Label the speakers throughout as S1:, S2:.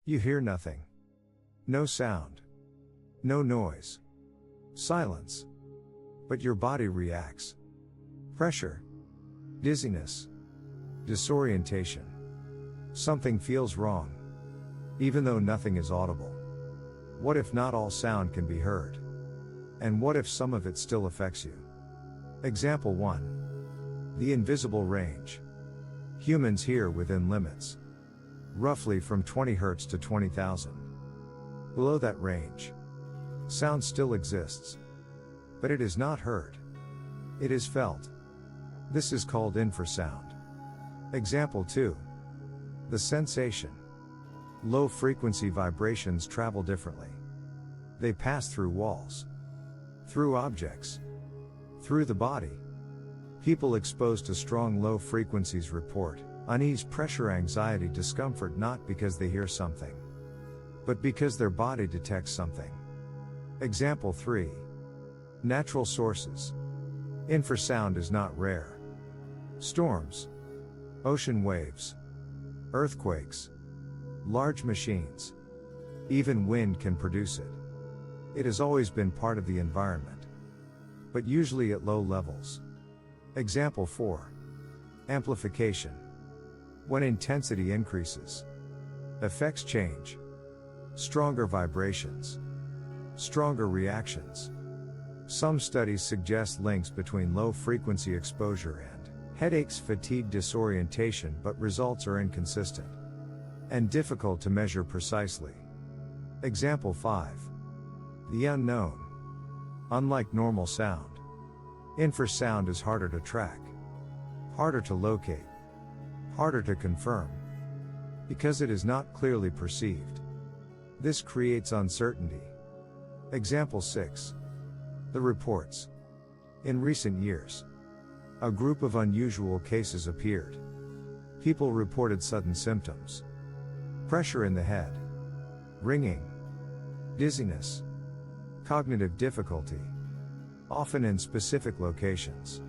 S1: You hear nothing. No sound. No noise. Silence. But your body reacts. Pressure. Dizziness. Disorientation. Something feels wrong. Even though nothing is audible. What if not all sound can be heard? And what if some of it still affects you? Example 1. The invisible range. Humans hear within limits. Roughly from 20 Hz to 20,000. Below that range, sound still exists. But it is not heard. It is felt. This is called infrasound. Example 2. The sensation. Low-frequency vibrations travel differently. They pass through walls, through objects, through the body. People exposed to strong low frequencies report unease, pressure, anxiety, discomfort, not because they hear something, but because their body detects something. Example 3. Natural sources. Infrasound is not rare. Storms, ocean waves, earthquakes, large machines, even wind can produce it. It has always been part of the environment, but usually at low levels. Example 4. Amplification. When intensity increases, effects change. Stronger vibrations, stronger reactions. Some studies suggest links between low-frequency exposure and headaches, fatigue, disorientation, but results are inconsistent and difficult to measure precisely. Example 5. The unknown. Unlike normal sound, infrasound is harder to track, harder to locate, harder to confirm, because it is not clearly perceived. This creates uncertainty. Example 6. The reports. In recent years, a group of unusual cases appeared. People reported sudden symptoms. Pressure in the head, ringing, dizziness, cognitive difficulty, often in specific locations,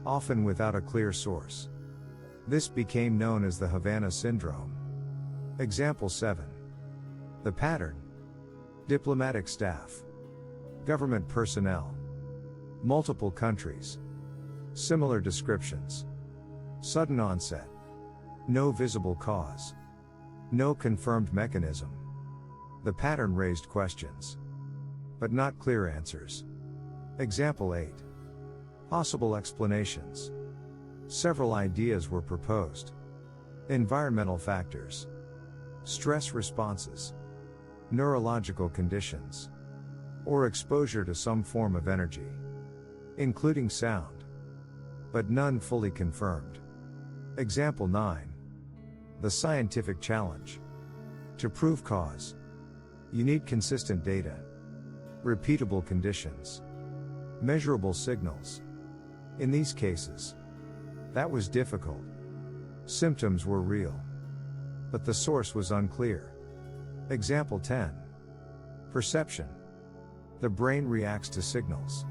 S1: often without a clear source. This became known as the Havana Syndrome. Example 7. The pattern. Diplomatic staff, government personnel, multiple countries, similar descriptions, sudden onset, no visible cause, no confirmed mechanism. The pattern raised questions, but not clear answers. Example 8. Possible explanations. Several ideas were proposed. Environmental factors, stress responses, neurological conditions, or exposure to some form of energy, including sound, but none fully confirmed. Example 9. The scientific challenge. To prove cause, you need consistent data, repeatable conditions, measurable signals. In these cases, that was difficult. Symptoms were real, but the source was unclear. Example 10. Perception. The brain reacts to signals,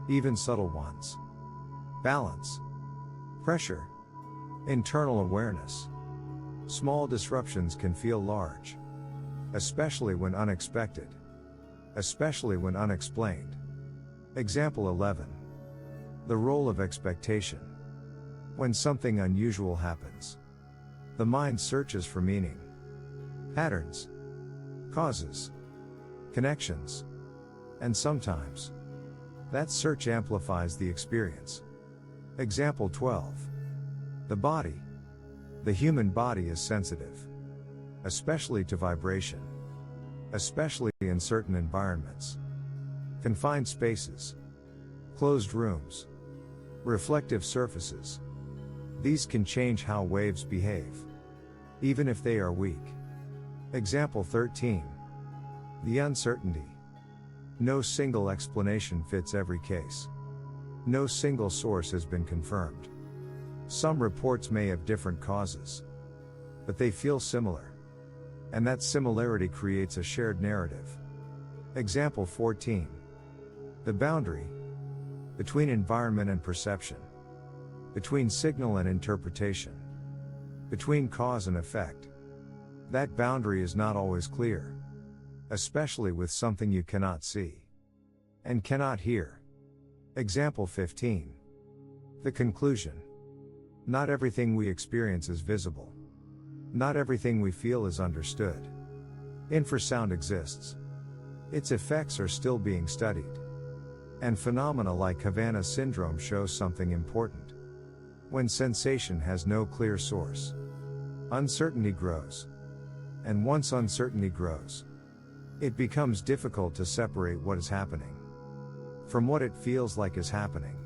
S1: even subtle ones. Balance, pressure, internal awareness. Small disruptions can feel large, especially when unexpected, especially when unexplained. Example 11. The role of expectation. When something unusual happens, the mind searches for meaning, patterns, causes, connections, and sometimes that search amplifies the experience. Example 12. The body. The human body is sensitive, especially to vibration, especially in certain environments. Confined spaces, closed rooms, reflective surfaces. These can change how waves behave, even if they are weak. Example 13. The uncertainty. No single explanation fits every case. No single source has been confirmed. Some reports may have different causes, but they feel similar, and that similarity creates a shared narrative. Example 14. The boundary. Between environment and perception. Between signal and interpretation. Between cause and effect. That boundary is not always clear, especially with something you cannot see and cannot hear. Example 15. The conclusion. Not everything we experience is visible. Not everything we feel is understood. Infrasound exists. Its effects are still being studied. And phenomena like Havana Syndrome shows something important. When sensation has no clear source, uncertainty grows. And once uncertainty grows, it becomes difficult to separate what is happening from what it feels like is happening.